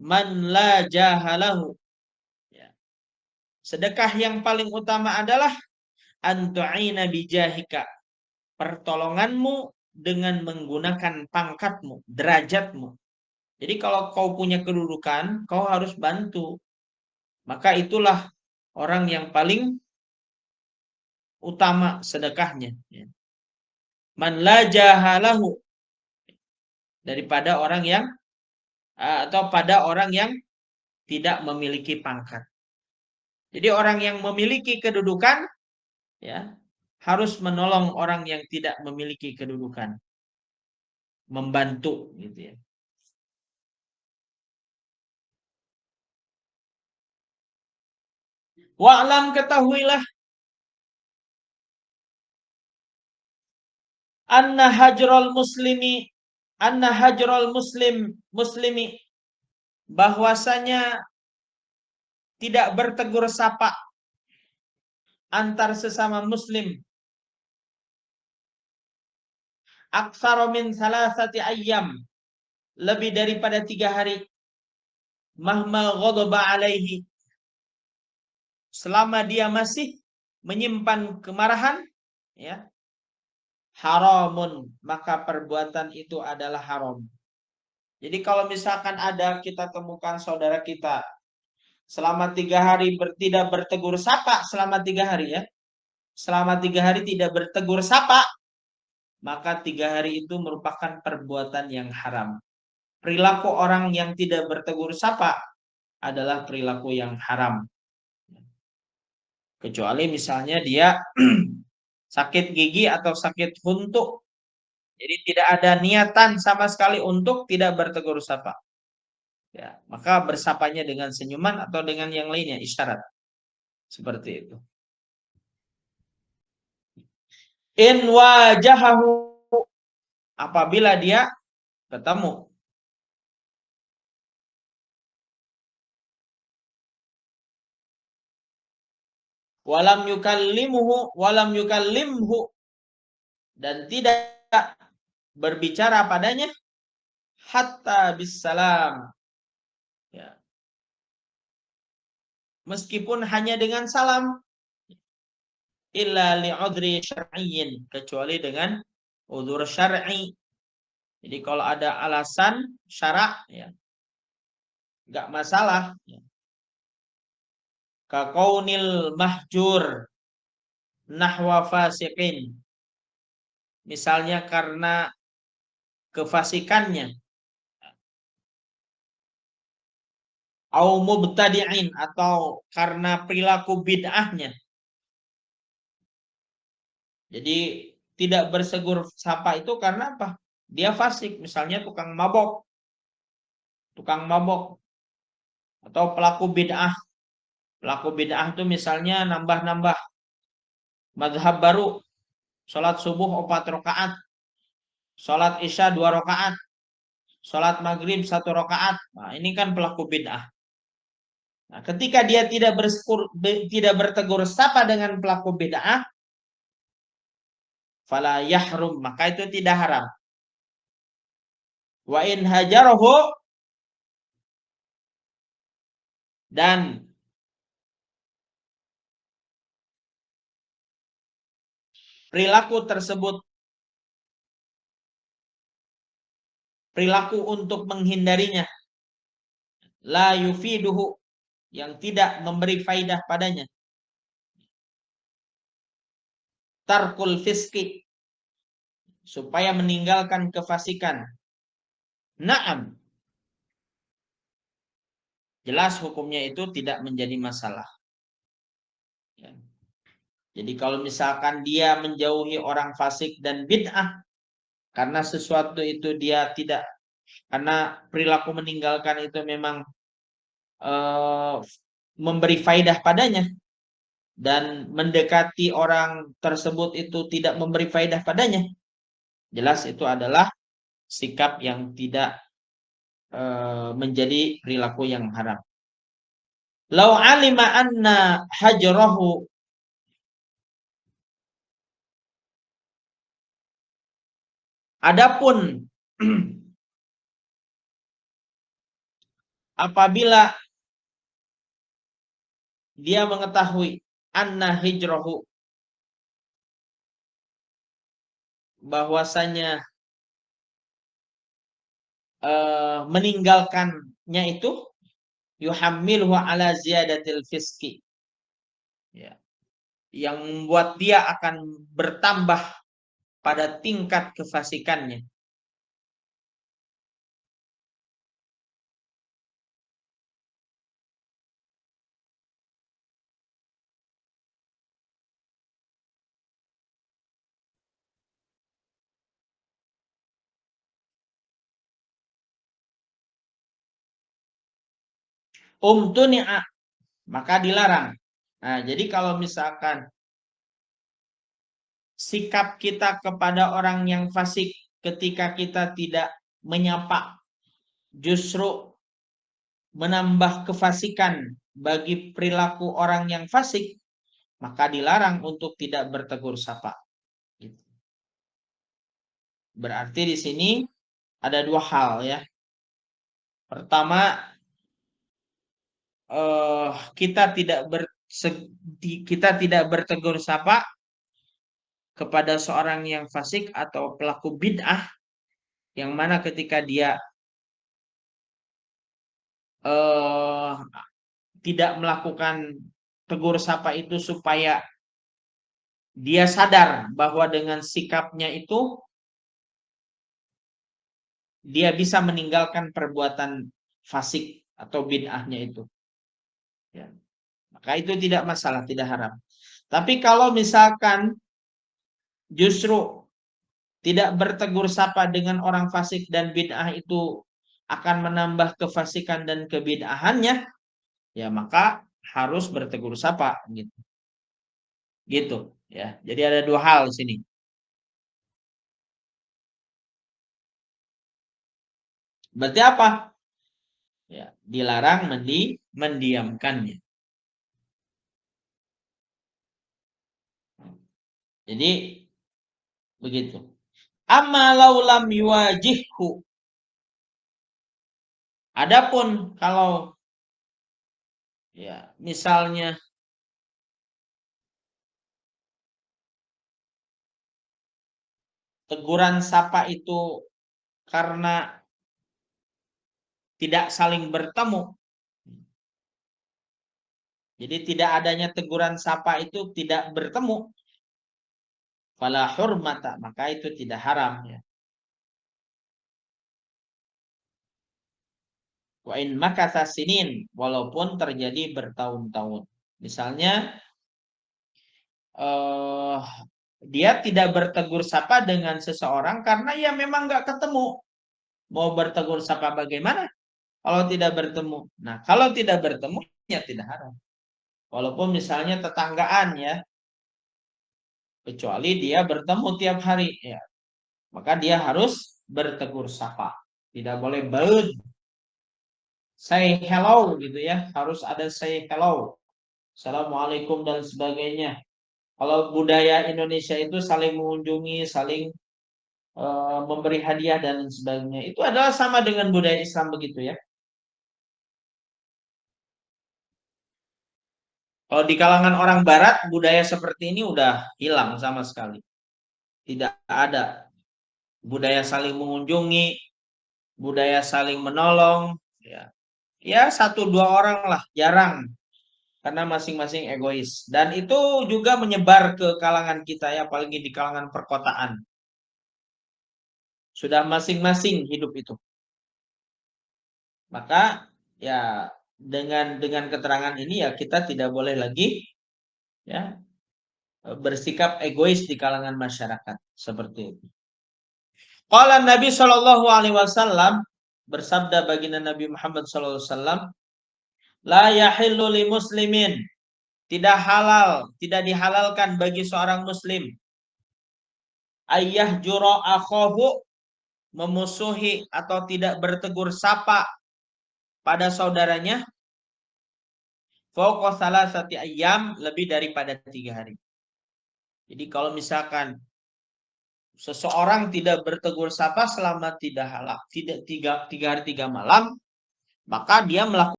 man la jahalahu. Ya. Sedekah yang paling utama adalah antu'ina bijahika, pertolonganmu dengan menggunakan pangkatmu, derajatmu. Jadi kalau kau punya kedudukan, kau harus bantu. Maka itulah orang yang paling utama sedekahnya. Man la jahalahu, daripada orang yang atau pada orang yang tidak memiliki pangkat. Jadi orang yang memiliki kedudukan, ya, harus menolong orang yang tidak memiliki kedudukan, membantu, gitu ya. Wa'lam, ketahuilah, anna hajrul muslimi, anna hajrul muslimi, bahwasanya tidak bertegur sapa antar sesama muslim, aktsara min salasati ayyam, lebih daripada 3 hari, mahma ghadaba alaihi, selama dia masih menyimpan kemarahan, ya, haramun, maka perbuatan itu adalah haram. Jadi kalau misalkan ada kita temukan saudara kita selama 3 hari tidak bertegur sapa, selama 3 hari, ya, selama 3 hari tidak bertegur sapa, maka 3 hari itu merupakan perbuatan yang haram. Perilaku orang yang tidak bertegur sapa adalah perilaku yang haram. Kecuali misalnya dia sakit gigi atau sakit huntuk, jadi tidak ada niatan sama sekali untuk tidak bertegur sapa. Ya, maka bersapanya dengan senyuman atau dengan yang lainnya, isyarat. Seperti itu. In wajahahu, apabila dia ketemu. Walam yukallimhu, dan tidak berbicara padanya hatta bisalam, ya, meskipun hanya dengan salam, illa li'udhri syar'iyyin, kecuali dengan udhur syar'i. Jadi kalau ada alasan syarak, ya, enggak masalah, ya. Kaqaunil mahjur nahwa fasiqin, misalnya karena kefasikannya, au mubtadi'in, atau karena perilaku bid'ahnya. Jadi tidak bersegur sapa itu karena apa? Dia fasik, misalnya tukang mabok atau pelaku bid'ah. Pelaku bid'ah itu misalnya nambah-nambah mazhab baru, sholat subuh 4 rakaat, sholat isya 2 rakaat, sholat maghrib 1 rakaat. Nah, ini kan pelaku bid'ah. Nah, ketika dia tidak bertegur sapa dengan pelaku bid'ah, fala yahrum, maka itu tidak haram. Wa in hajarahu, dan perilaku tersebut, perilaku untuk menghindarinya, la yufiduhu, yang tidak memberi faidah padanya, tarkul fiski, supaya meninggalkan kefasikan. Naam, jelas hukumnya itu tidak menjadi masalah. Ya. Jadi kalau misalkan dia menjauhi orang fasik dan bid'ah karena sesuatu itu dia tidak, karena perilaku meninggalkan itu memang memberi faidah padanya, dan mendekati orang tersebut itu tidak memberi faidah padanya, jelas itu adalah sikap yang tidak menjadi perilaku yang haram. Lau alima anna hajrahu, adapun apabila dia mengetahui anna hijrahu, bahwasanya meninggalkannya itu yuhammilhu ala ziyadatil fiski, ya, yang membuat dia akan bertambah pada tingkat kefasikannya. Tuni'a, maka dilarang. Nah, jadi kalau misalkan sikap kita kepada orang yang fasik ketika kita tidak menyapa justru menambah kefasikan bagi perilaku orang yang fasik, maka dilarang untuk tidak bertegur sapa. Berarti di sini ada dua hal, ya. Pertama, kita tidak bertegur sapa kepada seorang yang fasik atau pelaku bid'ah, yang mana ketika dia tidak melakukan tegur sapa itu supaya dia sadar bahwa dengan sikapnya itu dia bisa meninggalkan perbuatan fasik atau bid'ahnya itu, ya. Maka itu tidak masalah, tidak haram. Tapi kalau misalkan justru tidak bertegur sapa dengan orang fasik dan bid'ah itu akan menambah kefasikan dan kebid'ahannya, ya maka harus bertegur sapa, gitu. Gitu, ya. Jadi ada dua hal di sini. Berarti apa? Ya, dilarang mendiamkannya. Jadi begitu. Amma laulam yuwajihhu. Adapun kalau, ya, misalnya teguran sapa itu karena tidak saling bertemu. Jadi tidak adanya teguran sapa itu tidak bertemu. Fala hurmata, maka itu tidak haram, ya. Wa in makatha sinin, walaupun terjadi bertahun-tahun. Misalnya dia tidak bertegur sapa dengan seseorang karena ya memang nggak ketemu. Mau bertegur sapa bagaimana kalau tidak bertemu? Nah, kalau tidak bertemu ya tidak haram. Walaupun misalnya tetanggaan, ya, kecuali dia bertemu tiap hari, ya, maka dia harus bertegur sapa. Tidak boleh baud, say hello, gitu, ya. Harus ada say hello, assalamualaikum dan sebagainya. Kalau budaya Indonesia itu saling mengunjungi, saling memberi hadiah dan sebagainya. Itu adalah sama dengan budaya Islam, begitu, ya. Kalau di kalangan orang Barat, budaya seperti ini udah hilang sama sekali. Tidak ada budaya saling mengunjungi, budaya saling menolong, ya. Ya, satu dua orang lah, jarang. Karena masing-masing egois. Dan itu juga menyebar ke kalangan kita, ya, apalagi di kalangan perkotaan. Sudah masing-masing hidup itu. Maka ya dengan keterangan ini ya kita tidak boleh lagi, ya, bersikap egois di kalangan masyarakat seperti itu. Qala Nabi Shallallahu alaihi wasallam, bersabda baginda Nabi Muhammad sallallahu alaihi wasallam, la yahillu li muslimin, tidak halal, tidak dihalalkan bagi seorang muslim, ayyah jura akhahu, memusuhi atau tidak bertegur sapa pada saudaranya, fauqa salasati ayyam, lebih daripada 3 hari. Jadi kalau misalkan seseorang tidak bertegur sapa selama tidak halal, tidak tiga hari 3 malam, maka dia melakukan